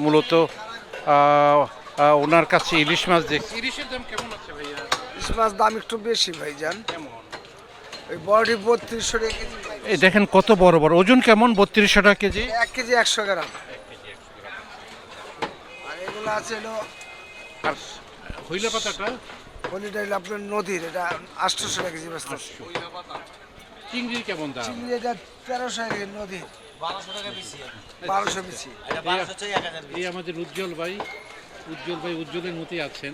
মূলত ওনার কাছে ইলিশ মাছ দেখছি। ইলিশের দাম কেমন আছে ভাইয়া? ইলিশ মাছ দাম একটু বেশি ভাইজান, ওই বড়ি 3200 টাকা কেজি। এই দেখেন কত বড় বড়, ওজন কেমন? 3200 টাকা কেজি। 1 কেজি 100 গ্রাম। আর এগুলো আছে হলো আর হইলা পাতাটা হলিডে আপনার নদীর, এটা 800 টাকা কেজি বেচতে। চিংড়ি কেমন দাম? চিংড়ি এটা 1300 টাকা কেজি, নদীর 1200 টাকা বেশি। 1200 বেশি। এই আমাদের উজ্জ্বল ভাই উজ্জ্বলের মতোই আছেন।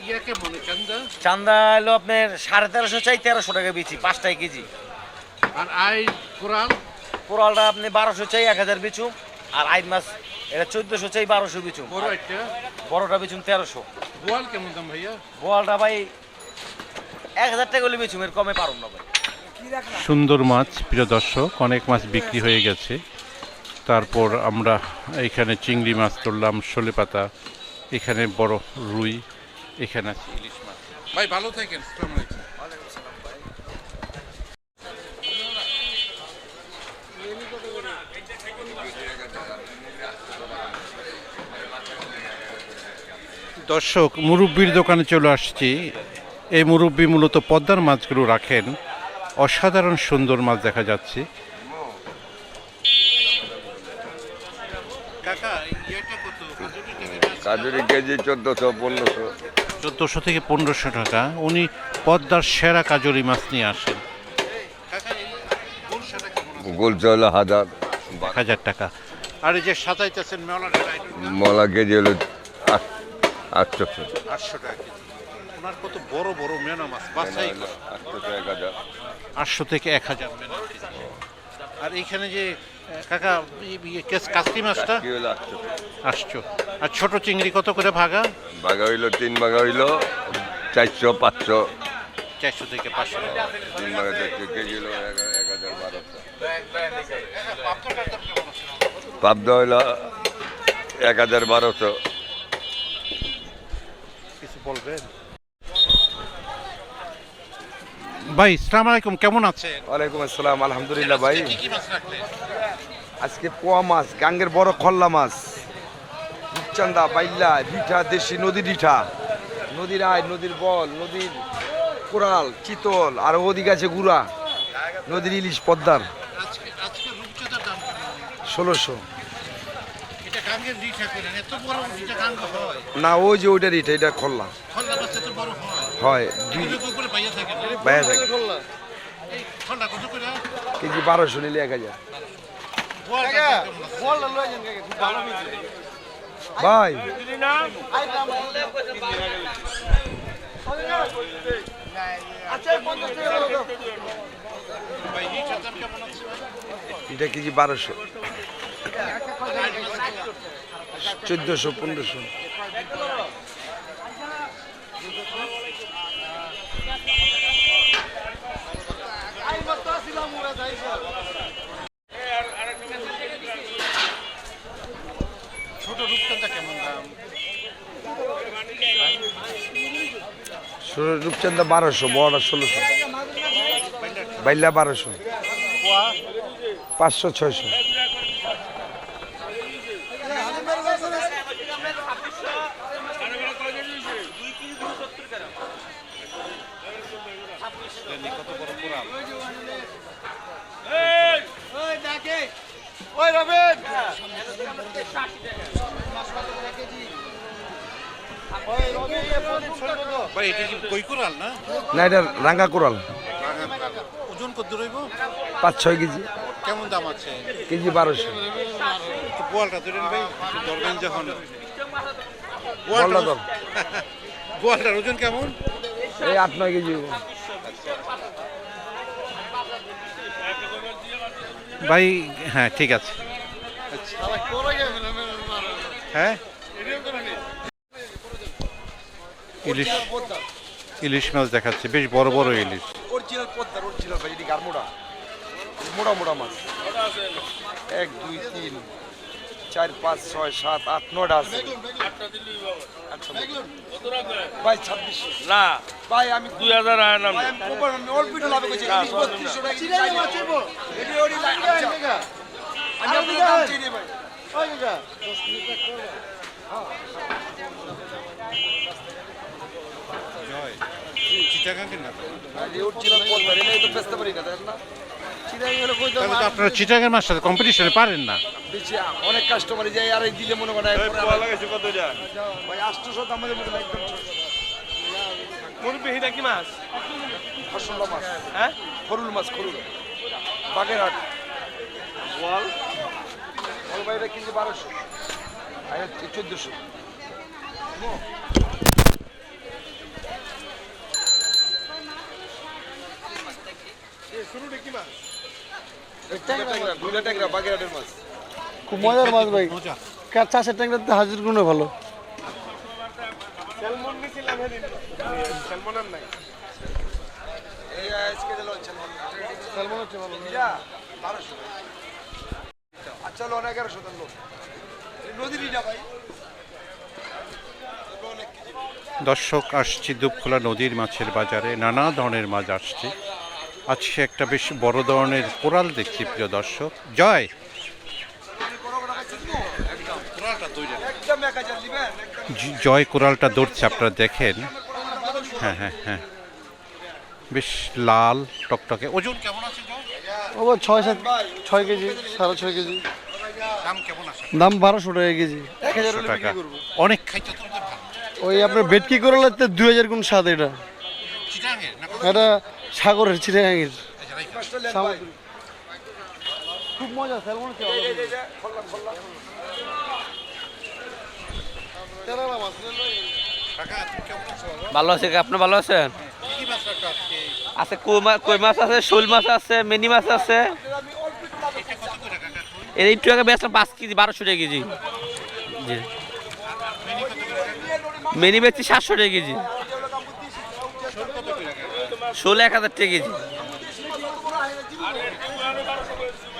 ইয়া কেমন চান্দা? চান্দা হলো আপনার 1350 চাই, 1300 টাকা বেচি 5 কেজি। আর আই কোরাল? কোরালটা আপনি 1200 চাই, 1000 বেচু। আর আইড মাছ এটা 1400 চাই, 1200 বেচু। বড় একটা বড়টা বেচুন 1300। বোয়াল কেমন দাম ভাইয়া? বোয়ালটা ভাই 1000 টাকা হলে বেচুম, এর কমে পারুম না ভাই। সুন্দর মাছ, প্রিয় দর্শক, অনেক মাছ বিক্রি হয়ে গেছে। তারপর আমরা এখানে চিংড়ি মাছ তুললাম, শোলে পাতা, এখানে বড় রুই, এখানে আছে ইলিশ মাছ। ভাই ভালো থাকেন। আসসালামু আলাইকুম। দর্শক, মুরব্বির দোকানে চলে আসছি। এই মুরব্বি মূলত পদ্মার মাছগুলো রাখেন। অসাধারণ সুন্দর মাছ দেখা যাচ্ছে। কাজুরি কেজি 1400-1500। 1400 থেকে 1500 টাকা। উনি পদ্মার সেরা কাজুরি মাছ নিয়ে আসেন। গোলচা হলো 1000 1000 টাকা। আর এই যে সাজাইতেছেন মলা কেজি হলো 800 800 টাকা কেজি। ওনার কত বড় বড় মেনা মাছ বাছাই করা। 800 থেকে 1000 মেনা কেজি। আর এইখানে যে কাকা কাস্তি মাছটা 800। আর ছোট চিংড়ি কত করে ভাগা? ভাগা হইলো 3 ভাগা হইলো 400-500। 400 থেকে 500 টাকা। 3 ভাগা 400 কেজি হলো 1000-1200। পাবদা হইলো 1000-1200। কিছু বলবেন ভাই? আসসালামু আলাইকুম, কেমন আছেন? ওয়ালাইকুম আসসালাম, আলহামদুলিল্লাহ ভাই। কি কি মাছ রাখলেন? আজকে পোয়া মাছ, গাঙ্গের বড় খল্লা মাছ, রূপচান্দা, বাইল্লা, রিঠা, দেশি নদীর রিঠা, নদীর আয়, নদীর বল, নদীর কোরাল, চিতল, আর ওদিকে আছে গুড়া, নদীর ইলিশ পদ্মার আজকে রূপচাঁদার দাম কেমন? 1600। এটা গাঙ্গের রিঠা করেন, এত বড় রিঠা গাঙ্গ হয় না, ওই যে ওইটা রিঠা, এটা খল্লা খল্লা মাছ এত বড় হয়? হয়। দুই এগুলো করে পাইয়া থাকেন? বাইরে থাকে। এই খল্লা কত করে? কেজি 1200 নিলে 1000। ভাই এটা কেজি 1200, 1400-1500। ছোট রূপচাঁদা কেমন দাম? রূপচান্দা 1200, বড়টা 1600, বাইল্লা 1200, 500-600। কত বড় কোরাল! ভাই এটা কি কই কোরাল না? না, এটা রাঙ্গা কোরাল। ওজন কত রইব? 5-6 কেজি। কেমন দাম আছে? কেজি 1200। বোয়ালটা ধরেন ভাই, ধরবেন যখন। বলটা দাম বোয়ালটার ওজন কেমন? এই 8-9 কেজি। ভাই হ্যাঁ, ঠিক আছে। হ্যাঁ, ইলিশ ইলিশ মাছ দেখাচ্ছে, বেশ বড় বড় ইলিশ। অরিজিনাল পদ্মার, অরিজিনাল ভাই, এদিকে আর মোটা মোটা মোটা মাছ। 1 2 3 4 5 6 7 8 9টা আছে ভাই। 2600 না ভাই, আমি 2000 আয় নাম। আমি অল্প একটু লাভ করেছি। 3200 টাকা আমি আপনার দাম চাই রে ভাই। জয় চিটাগাঙ্গের না উঠছিলাম পদ্মার এটাই তো বেচতে পারি না দেখেন না চিরাই হলে কই তাহলে তো আপনারা চিটাগাঙ্গের মাছ সাথে কম্পিটিশনে পারেন না। বেশি অনেক কাস্টমারই যায় আর এই দিলে মনে করেন ভাই 800 আমাদের মধ্যে একদম মুরব্বি হিটা কি মাছ? ফসলা মাছ, হ্যাঁ খরুল মাছ, খরুল বাগেরহাট বল বল ভাই এটা কেজি 1200 আর 1400 দুইটা ট্যাংরা বাগেরহাটের মাছ খুব মজার মাছ ভাই মজা। চাষের ট্যাংরাতে হাজির গুণে ভালো। এই আজকে দিল স্যালমন হচ্ছে ভালো। এটা 1200 আচ্ছা লো 1100 দেন লো নদীর ইটা ভাই দর্শক আসছি দুপখোলা নদীর মাছের বাজারে, নানা ধরনের মাছ আসছে। আজকে একটা বেশ বড় ধরনের কোরাল দেখছি প্রিয় দর্শক। জয় একদম 1000 দিবেন একদম জয় কোরালটা ধরছে, আপনারা দেখেন। হ্যাঁ হ্যাঁ হ্যাঁ, বেশ লাল টকটকে। ওজন কেমন আছে জয়? ও 6 কেজি 6.5 কেজি। দাম কেমন আছে? দাম 1200 টাকা কেজি। 1000 হলে টাকা। বিক্রি করব অনেক খাইতে তো ভালো। ওই আপনার ভেটকি করলাতে 2000 গুণ স্বাদ এটা। চিটাগাঙ্গের না কত? এটা সাগরের চিটাগাঙ্গের। পাঁচটা লেন ভাই খুব মজা স্যালমন হচ্ছে এই যে খোল্লা তেলালা মাছ। কাকা তুমি কেমন আছো? ভালো আছে, আপনি ভালো আছেন? কি মাছ রাখছো আজকে? আছে কই মাছ আছে, শোল মাছ আছে, মিনি মাছ আছে। এটা কত করে কাকা? এর একটু আগে বেচলাম 5 কেজি 1200 টাকা কেজি। জি মিনি বেচছি 700 টাকা কেজি। শোল 1000 টাকা কেজি।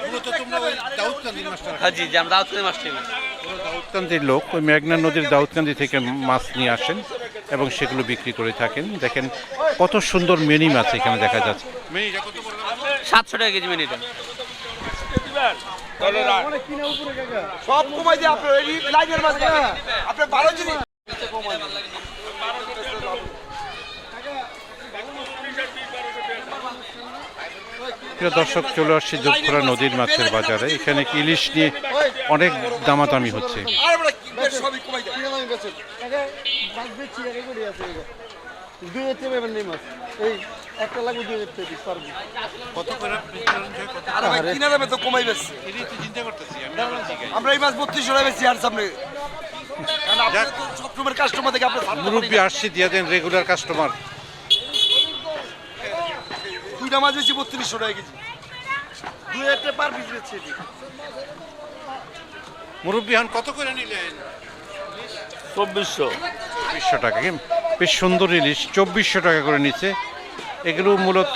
মূলত তোমরা ওই দাউদকান্দির মাছটা রাখো। হ্যাঁ জি আমরা দাউদকান্দি মাছ ঠিক পুরো দাউদকান্দির লোক ওই মেঘনা নদীর দাউদকান্দি থেকে মাছ নিয়ে আসেন এবং সেগুলো বিক্রি করে থাকেন। দেখেন কত সুন্দর মিনি মাছ এখানে দেখা যাচ্ছে। মিনিটা কত করে? 700 টাকা কেজি মিনিটা। সব কমাই দিয়ে আপনার এই লাইনের মাছ আপনি 12 জিনিস প্রিয় দর্শক, চলে আসছি দুপখোলা নদীর মাছের বাজারে। এখানে কি ইলিশ নিয়ে অনেক দামাদামি হচ্ছে। আর আমরা সবই কমাই দেয় আমি বেচে টাকা মাছ বেচছি টাকা করে আছে এটা। 2000 টাকা পাবেন এই মাছ। এই একটা লাগবে 2000 টাকা পিস পারবো। কত করে বিক্রি হয়? কত? আর ভাই কিনা দামে তো কমাই বেশি এটাই তো চিন্তা করতেছি আমি। আবার ঠিক আছে। আমরা এই মাছ 3200 টাকা বেশি আর সামনে কারণ আপনি তো সব সময় কাস্টমার থেকে আপনি মুরব্বী আসছি দিয়ে দেন, রেগুলার কাস্টমার। দুইটা মাছ বেশি 3200 টাকা কেজি 2000 টাকা পার পিস বেচছি এটি। মুরব্বী হন কত করে নিলেন? 2400। 2400 টাকা। বেশ সুন্দর ইলিশ 2400 টাকা করে নিচ্ছে। এগুলো মূলত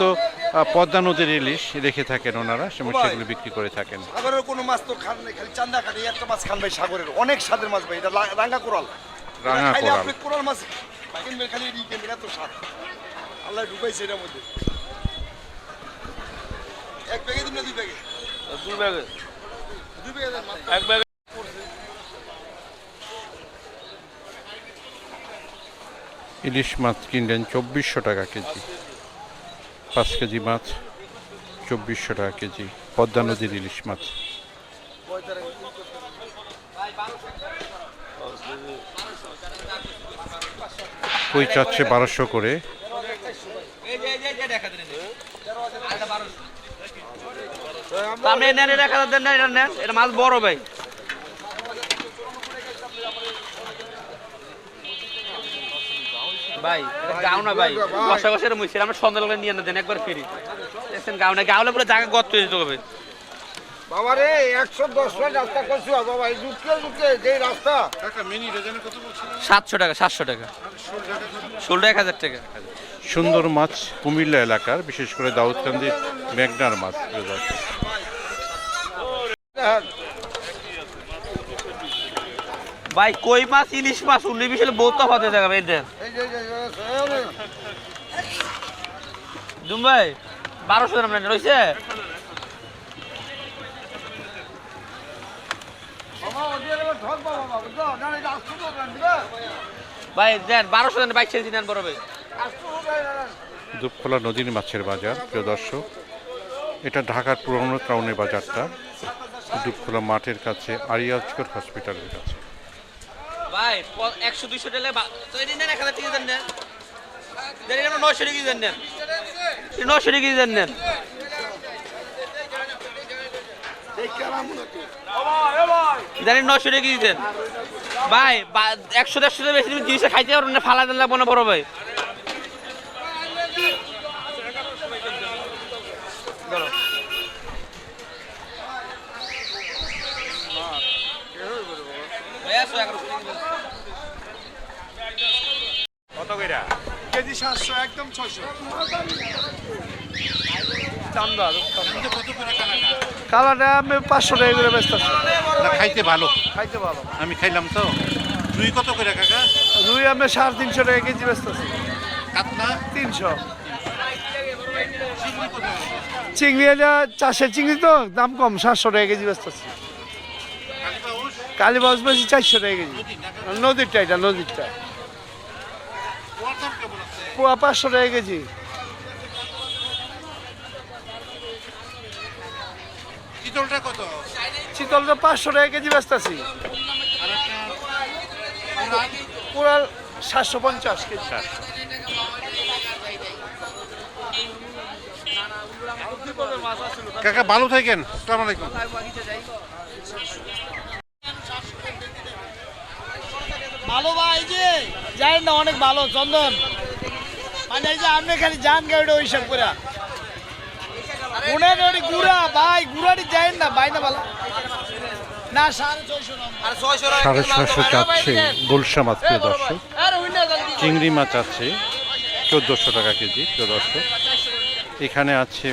পদ্মা নদীর ইলিশ রেখে থাকেন ওনারা, সেগুলো বিক্রি করে থাকেন। সাগরের কোনো মাছ তো খান নাই, খালি চান্দা খান। এই একটা মাছ খান ভাই সাগরের, অনেক স্বাদের মাছ ভাই। এটা রাঙা কোরাল। রাঙা খাইলে কোরাল। আপনি কোরাল মাছ কিনবেন, খালি এটি কিনবেন, এত স্বাদ। আল্লাহ ঢুকাইছে এটার মধ্যে। এক প্যাকেট দিন না দুই প্যাকেট? 2 ব্যাগে। দুই প্যাকেট দেন মাত্র। এক ব্যাগে। ইলিশ মাছ কিনলেন 2400 টাকা কেজি। 5 কেজি মাছ 2400 টাকা কেজি, পদ্মা নদীর ইলিশ মাছ। কই চাচ্ছে 1200 করে। আপনি নেন, এটা 1000 দেন না, এটা নেন। এটা মাছ বড় ভাই। ভাই এটা গাও না ভাই, কষা কষা মুইছে। আমরা সন্ধ্যাবেলা নিয়ে দেন একবার ফ্রি। দেখছেন গাও না, গাওলে পুরো জায়গা গর্ত হয়ে যেতে হবে। বাবা রে 110 টাকা রাস্তা করছো বাবা, এই ঢুকতে যে রাস্তা। কাকা মিনি ডজনে কত বলছিলেন? 700 টাকা 700 টাকা। শোলটা 1000 টাকা। সুন্দর মাছ কুমিল্লা এলাকার, বিশেষ করে দাউদকান্দি মেঘনার মাছ। প্রিয় দর্শক, ভাই কই মাছ ইলিশ মাছ 19 20 বহুত তফাৎ হয়ে যাবে। এই দেন জুম ভাই 1200 গ্রাম নেন রইছে। ভাই দেন 1200 দেন, বাইক ছেড়ে দিন বড় ভাই। দুপখোলা নদীর মাছের বাজার প্রিয় দর্শক, এটা ঢাকার পুরনো টাউনের বাজারটা, দুপখোলা মাঠের কাছে আরিয়াজগর হসপিটালের কাছে। ভাই 100 200 টাকা তো এই নেন 1000 টাকা দেন না, দেন এটা 900 টাকা দেন নেন, 900 টাকা দেন নেন। জানেন 900 টাকা দিতেন ভাই, 100 150 টাকা বেশি তুমি জিনিসটা খাইতে পারবেন না, ফালা দেন লাগবো না বড় ভাই। কেজি 700 একদম 600। কালারটা আমি 500 টাকা করে বেচতেছি। না খাইতে ভালো, খাইতে ভালো। আমি খাইলাম তো। রুই কত করে কাকা? রুই আমি 350 টাকা কেজি বেচতেছি। কাতলা 300। চিংড়ি কত? চিংড়ি এটা চাষের চিংড়ি তো দাম কম, 700 টাকা কেজি বেচতেছি। কালীবাউস কালীবাউস বেশি 400 টাকা কেজি। নদীরটা, এটা নদীরটা ওর দাম কেমন আছে? পোয়া 500 টাকা কেজি। চিতলটা কত? চিতলটা 500 টাকা কেজি বেচতেছি। আর একটা কোরাল? Coral 750 KG. কাকা ভালো থাকেন, আসসালামু আলাইকুম। ভালো ভাই, যে জানেন না অনেক ভালো চন্দন, মানে এই যে আপনি খালি যান গাড়িটা ওই হিসাব করে গুড়াটি গুড়া ভাই, গুড়াটি যায়েন না ভাই, না ভালো না 650 চাচ্ছে গুলশা মাছ প্রিয় দর্শক। চিংড়ি মাছ আছে 1400 টাকা কেজি প্রিয় দর্শক। এখানে আছে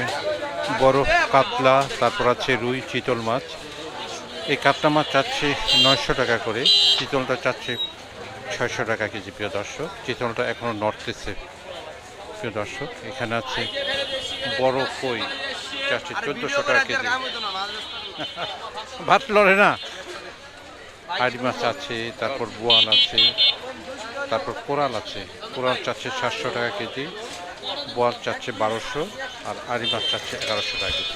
বড় কাতলা, তারপর আছে রুই, চিতল মাছ। এই কাতলা মাছ চাচ্ছে 900 টাকা করে, চিতলটা চাচ্ছে 600 টাকা কেজি প্রিয় দর্শক। চিতলটা এখনো নড়তেছে প্রিয় দর্শক। এখানে আছে বড় কই, চাচ্ছে 1400 টাকা কেজি। ভাত লড়ে না। আড়ি মাছ আছে, তারপর বোয়াল আছে, তারপর কোরাল আছে। কোরাল চাচ্ছে 700 টাকা কেজি, বোয়াল চাচ্ছে 1200, আর আড়ি মাছ চাচ্ছে 1100 টাকা কেজি।